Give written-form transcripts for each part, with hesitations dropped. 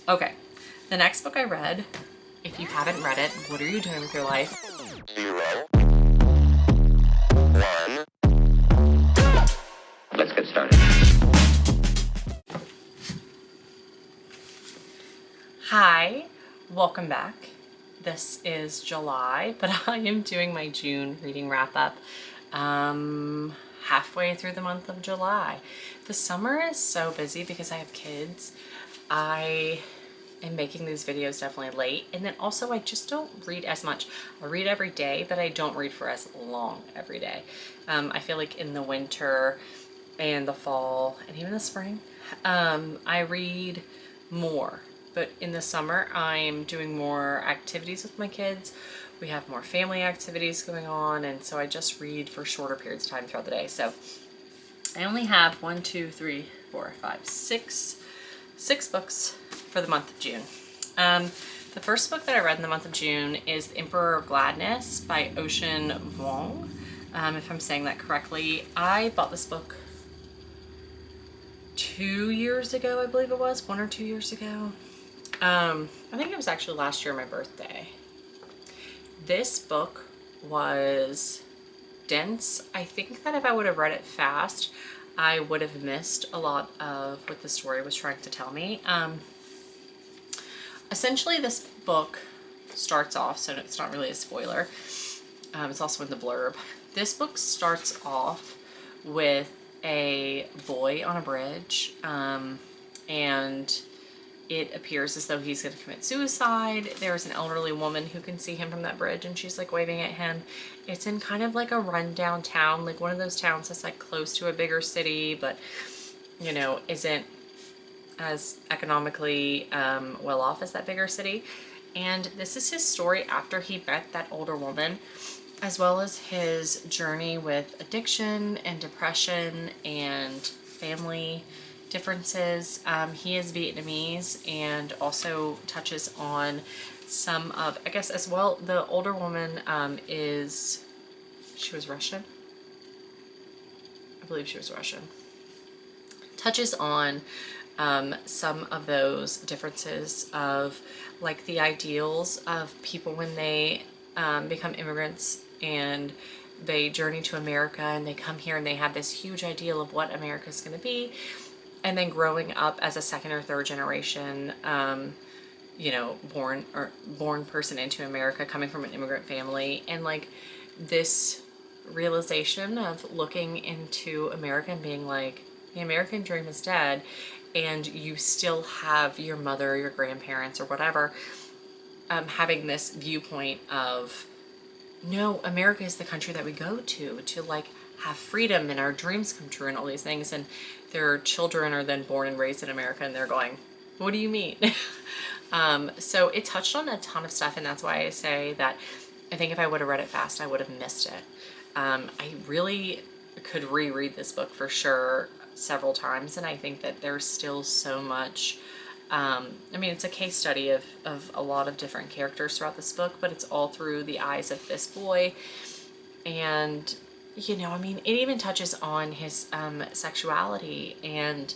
Okay, the next book I read, if you haven't read it, what are you doing with your life? 0, 1. Let's get started. Hi, welcome back. This is July, but I am doing my June reading wrap up halfway through the month of July. The summer is so busy because I have kids. I am making these videos definitely late, and then also I just don't read as much. I read every day, but I don't read for as long every day. I feel like in the winter and the fall and even the spring, I read more. But in the summer, I'm doing more activities with my kids. We have more family activities going on, and so I just read for shorter periods of time throughout the day. So I only have 1, 2, 3, 4, 5, 6 books for the month of June. The first book that I read in the month of June is The Emperor of Gladness by Ocean Vuong. If I'm saying that correctly, I bought this book 2 years ago, I believe it was, 1 or 2 years ago. I think it was actually last year, my birthday. This book was dense. I think that if I would have read it fast, I would have missed a lot of what the story was trying to tell me. Essentially, this book starts off, so it's not really a spoiler. It's also in the blurb. This book starts off with a boy on a bridge, and it appears as though he's going to commit suicide. There's an elderly woman who can see him from that bridge, and she's like waving at him. It's in kind of like a rundown town, like one of those towns that's like close to a bigger city, but you know, isn't as economically well off as that bigger city. And this is his story after he met that older woman, as well as his journey with addiction and depression and family differences. He is Vietnamese and also touches on some of, I guess as well, the older woman she was Russian? I believe she was Russian. Touches on some of those differences of like the ideals of people when they become immigrants and they journey to America and they come here and they have this huge ideal of what America is going to be, and then growing up as a second or third generation born person into America, coming from an immigrant family, and like this realization of looking into America and being like, the American dream is dead, and you still have your mother, your grandparents, or whatever, having this viewpoint of, no, America is the country that we go to like have freedom and our dreams come true and all these things. And their children are then born and raised in America, and they're going, what do you mean? So it touched on a ton of stuff, and that's why I say that I think if I would have read it fast, I would have missed it. I really could reread this book for sure several times, and I think that there's still so much. It's a case study of a lot of different characters throughout this book, but it's all through the eyes of this boy. And, it even touches on his sexuality and,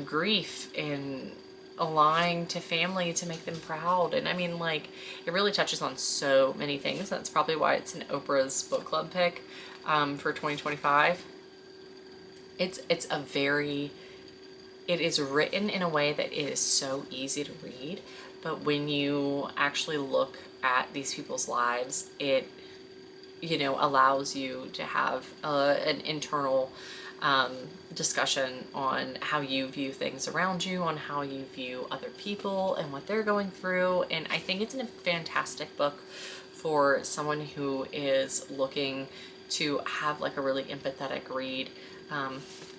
grief and lying to family to make them proud. And it really touches on so many things. That's probably why it's an Oprah's book club pick for 2025. It is written in a way that it is so easy to read, but when you actually look at these people's lives, it, allows you to have an internal discussion on how you view things around you, on how you view other people and what they're going through. And I think it's a fantastic book for someone who is looking to have like a really empathetic read.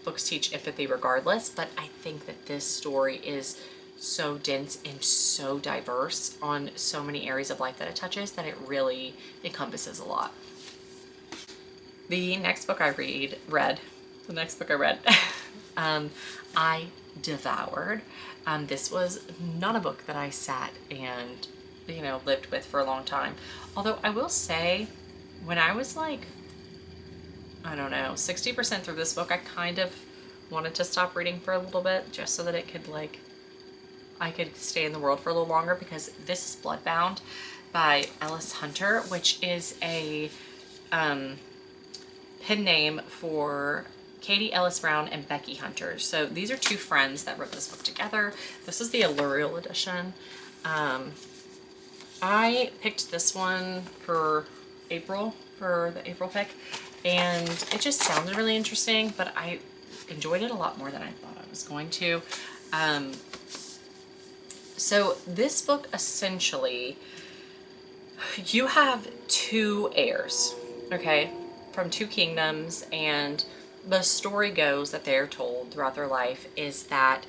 Books teach empathy regardless, but I think that this story is so dense and so diverse on so many areas of life that it touches that it really encompasses a lot. The next book I read, I devoured. This was not a book that I sat and, lived with for a long time. Although I will say, when I was like, I don't know, 60% through this book, I kind of wanted to stop reading for a little bit just so that it could like I could stay in the world for a little longer, because this is Bloodbound by Ellis Hunter, which is a pen name for Katie Ellis Brown and Becky Hunter. So these are two friends that wrote this book together. This is the Allurial edition. I picked this one for April, for the April pick, and it just sounded really interesting, but I enjoyed it a lot more than I thought I was going to. So this book, essentially, you have two heirs, okay, from two kingdoms, and the story goes that they're told throughout their life is that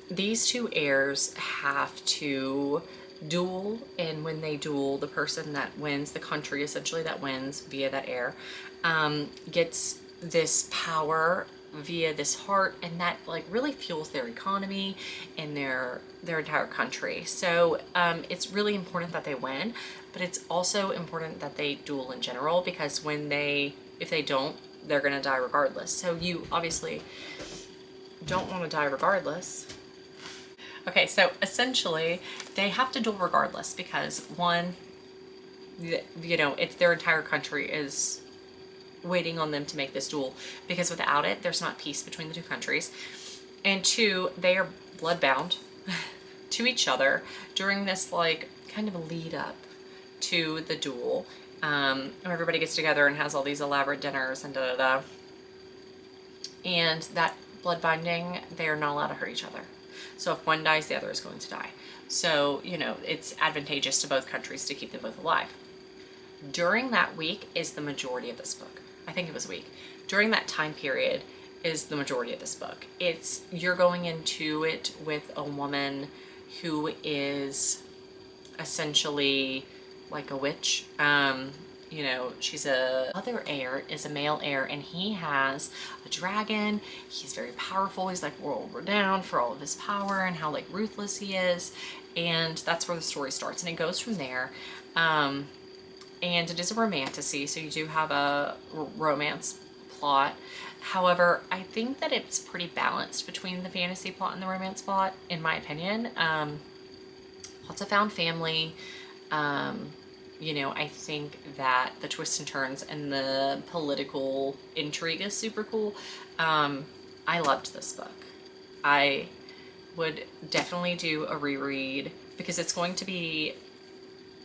these two heirs have to duel, and when they duel, the person that wins, the country essentially that wins via that heir, gets this power via this heart, and that like really fuels their economy and their entire country. So it's really important that they win, but it's also important that they duel in general, because if they don't, they're gonna die regardless. So you obviously don't want to die regardless. Okay, so essentially they have to duel regardless, because one, you know, it's their entire country is waiting on them to make this duel, because without it, there's not peace between the two countries. And two, they are bloodbound to each other during this like kind of a lead up to the duel. Everybody gets together and has all these elaborate dinners and da da da. And that blood binding, they are not allowed to hurt each other. So if one dies, the other is going to die. So, you know, it's advantageous to both countries to keep them both alive. During that week is the majority of this book. I think it was a week. During that time period is the majority of this book. You're going into it with a woman who is essentially like a witch. You know, other heir is a male heir, and he has a dragon. He's very powerful. He's like world renowned for all of his power and how like ruthless he is. And that's where the story starts, and it goes from there. And it is a romantasy, so you do have a romance plot. However, I think that it's pretty balanced between the fantasy plot and the romance plot, in my opinion. Lots of found family. You know, I think that the twists and turns and the political intrigue is super cool. I loved this book. I would definitely do a reread, because it's going to be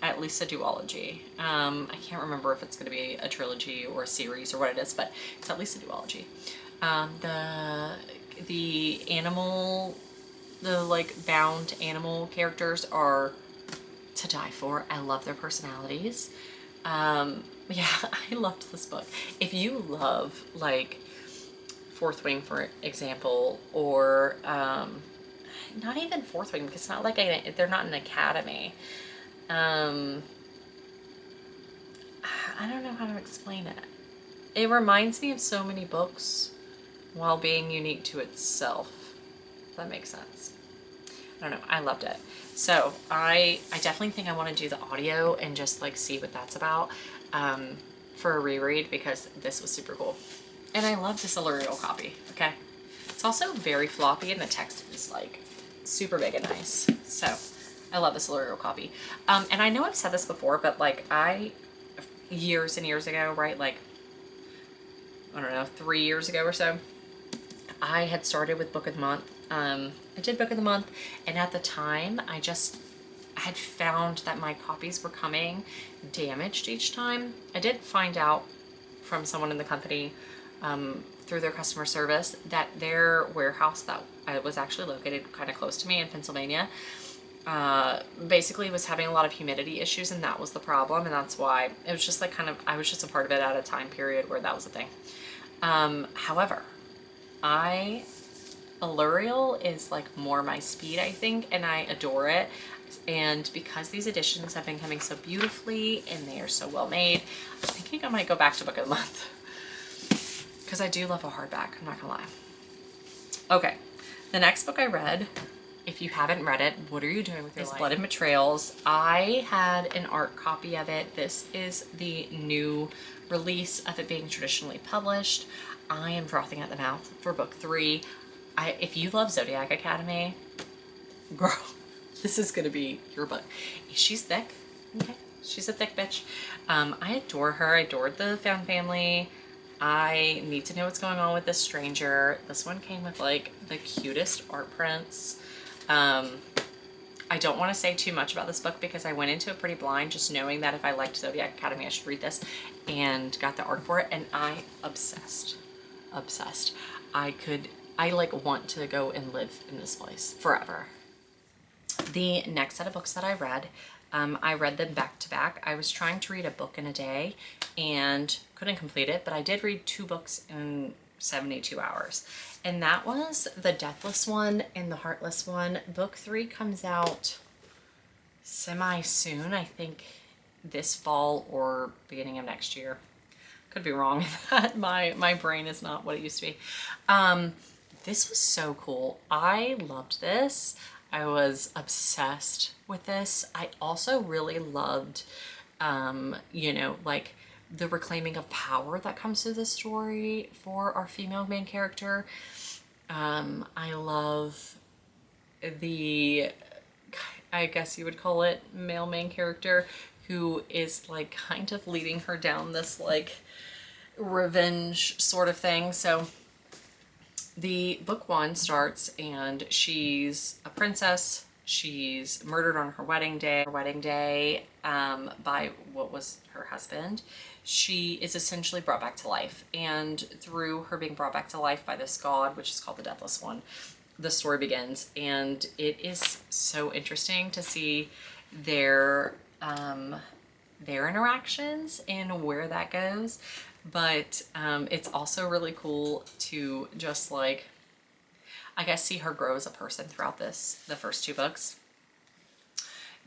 at least a duology. I can't remember if it's going to be a trilogy or a series or what it is, but it's at least a duology. The like bound animal characters are to die for. I love their personalities. Yeah, I loved this book. If you love like Fourth Wing, for example, or not even Fourth Wing, because it's not like they're not an academy. I don't know how to explain it. It reminds me of so many books while being unique to itself. If that makes sense. I don't know. I loved it. So I definitely think I want to do the audio and just like see what that's about for a reread, because this was super cool. And I love this Allurial copy. Okay. It's also very floppy, and the text is like super big and nice. So I love this Allurial copy. And I know I've said this before, but like years and years ago, right? Like, I don't know, 3 years ago or so, I had started with Book of the Month. I did Book of the Month, and at the time, I had found that my copies were coming damaged each time. I did find out from someone in the company through their customer service that their warehouse that was actually located kind of close to me in Pennsylvania basically was having a lot of humidity issues, and that was the problem, and that's why it was just like I was just a part of it at a time period where that was a thing. However, Allurial is like more my speed, I think, and I adore it. And because these editions have been coming so beautifully and they are so well made, I'm thinking I might go back to Book of the Month, because I do love a hardback, I'm not gonna lie. Okay, the next book I read, if you haven't read it, what are you doing with your life? Blood and Betrayals. I had an art copy of it. This is the new release of it being traditionally published. I am frothing at the mouth for book 3. If you love Zodiac Academy, girl, This is gonna be your book. She's thick, okay? She's a thick bitch. I adore her. I adored the Found Family. I need to know what's going on with this stranger. This one came with like the cutest art prints. I don't want to say too much about this book because I went into it pretty blind, just knowing that if I liked Zodiac Academy, I should read this, and got the art for it, and I obsessed. I like want to go and live in this place forever. The next set of books that I read them back to back. I was trying to read a book in a day and couldn't complete it, but I did read 2 books in 72 hours. And that was the Deathless one and the Heartless one. Book 3 comes out semi soon, I think this fall or beginning of next year. Could be wrong in that. My brain is not what it used to be. This was so cool. I loved this. I was obsessed with this. I also really loved, you know, like the reclaiming of power that comes through the story for our female main character. I love the, I guess you would call it, male main character who is like kind of leading her down this like revenge sort of thing. So the book 1 starts and she's a princess. She's murdered on her wedding day by what was her husband. She is essentially brought back to life, and through her being brought back to life by this god, which is called the Deathless One, the story begins. And it is so interesting to see their interactions and where that goes. But it's also really cool to just like, I guess, see her grow as a person throughout the first 2 books.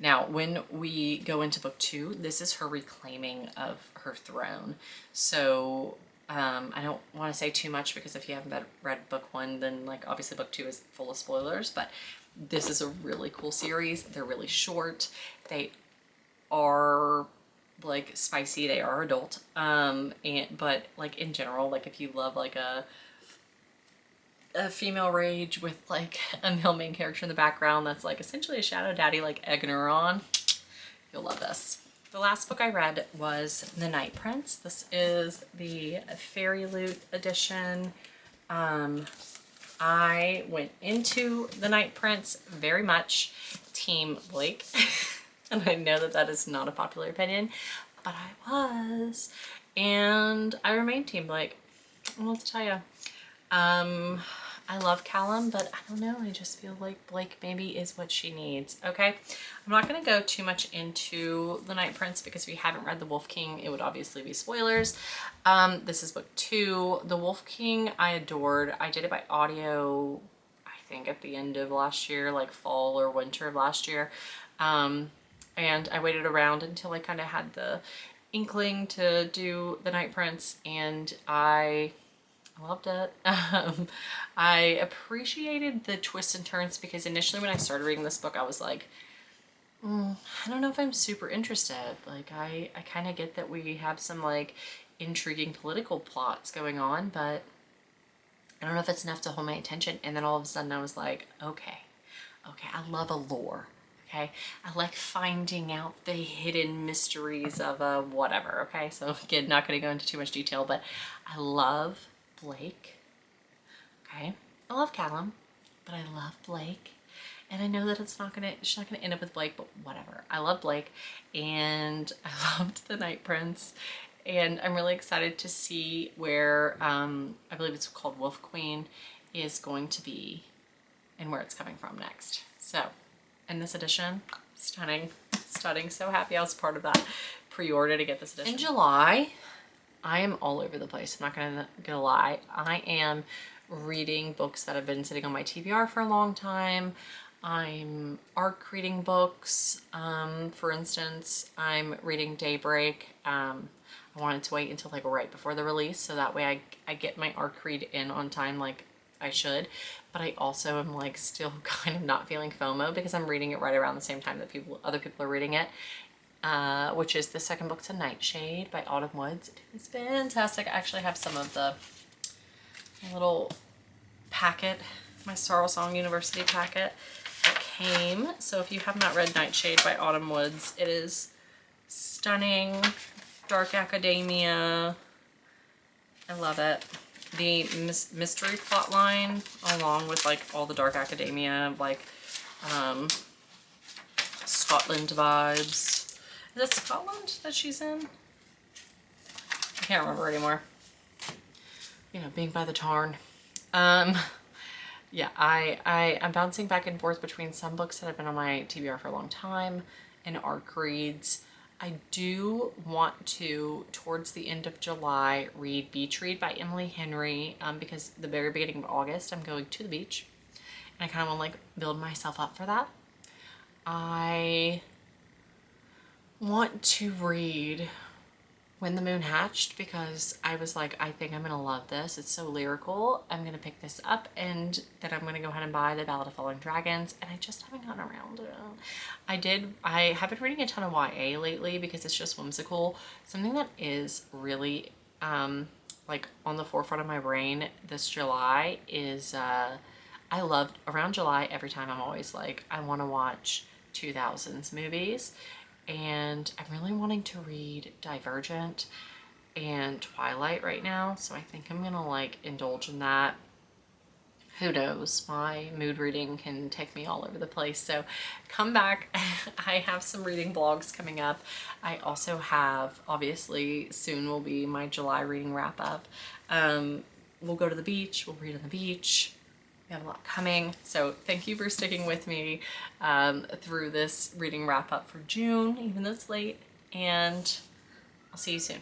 Now, when we go into book 2, this is her reclaiming of her throne. So I don't want to say too much because if you haven't read book 1, then like obviously book 2 is full of spoilers, but this is a really cool series. They're really short. They are like spicy, they are adult, but like in general, like if you love like a female rage with like a male main character in the background that's like essentially a shadow daddy like egging her on, you'll love this. The last book I read was The Night Prince. This is the Fairy Loot edition. I went into The Night Prince very much Team Blake. And I know that that is not a popular opinion, but I was. And I remain Team Blake. I don't know what to tell you. I love Callum, but I don't know. I just feel like Blake maybe is what she needs. Okay. I'm not going to go too much into The Night Prince because if you haven't read The Wolf King, it would obviously be spoilers. This is book 2. The Wolf King I adored. I did it by audio, I think at the end of last year, like fall or winter of last year. And I waited around until I kind of had the inkling to do The Night Prince, and I loved it. I appreciated the twists and turns because initially when I started reading this book, I was like, I don't know if I'm super interested. Like, I kind of get that we have some like intriguing political plots going on, but I don't know if it's enough to hold my attention. And then all of a sudden I was like, okay, I love a lore. Okay, I like finding out the hidden mysteries of whatever. Okay, so again, not going to go into too much detail, but I love Blake. Okay, I love Callum, but I love Blake, and I know that she's not gonna end up with Blake, but whatever. I love Blake, and I loved The Night Prince, and I'm really excited to see where I believe it's called Wolf Queen is going to be and where it's coming from next. So. And this edition, stunning. So happy I was part of that pre-order to get this edition. In July, I am all over the place. I'm not gonna lie. I am reading books that have been sitting on my TBR for a long time. I'm arc reading books. For instance, I'm reading Daybreak. I wanted to wait until like right before the release so that way I get my arc read in on time like I should, but I also am like still kind of not feeling FOMO because I'm reading it right around the same time that other people are reading it, which is the second book to Nightshade by Autumn Woods. It is fantastic. I actually have some of my little packet, my Sorrow Song University packet that came. So if you have not read Nightshade by Autumn Woods, it is stunning, dark academia. I love it. The mystery plot line, along with like all the dark academia, like Scotland vibes. Is it Scotland that she's in? I can't remember anymore. You know, being by the Tarn. Yeah, I'm bouncing back and forth between some books that have been on my TBR for a long time and ARC reads. I do want to, towards the end of July, read Beach Read by Emily Henry, because the very beginning of August, I'm going to the beach. And I kind of want to like build myself up for that. I want to read When the Moon Hatched because I was like, I think I'm gonna love this. It's so lyrical. I'm gonna pick this up, and then I'm gonna go ahead and buy The Ballad of Falling Dragons, and I just haven't gotten around to it. I have been reading a ton of YA lately because it's just whimsical. Something that is really like on the forefront of my brain this July is I loved around July every time I'm always like, I want to watch 2000s movies. And I'm really wanting to read Divergent and Twilight right now, so I think I'm gonna like indulge in that. Who knows, my mood reading can take me all over the place, so come back. I have some reading vlogs coming up. I also have, obviously soon will be my July reading wrap up. We'll go to the beach, we'll read on the beach. We have a lot coming, so thank you for sticking with me through this reading wrap up for June, even though it's late, and I'll see you soon.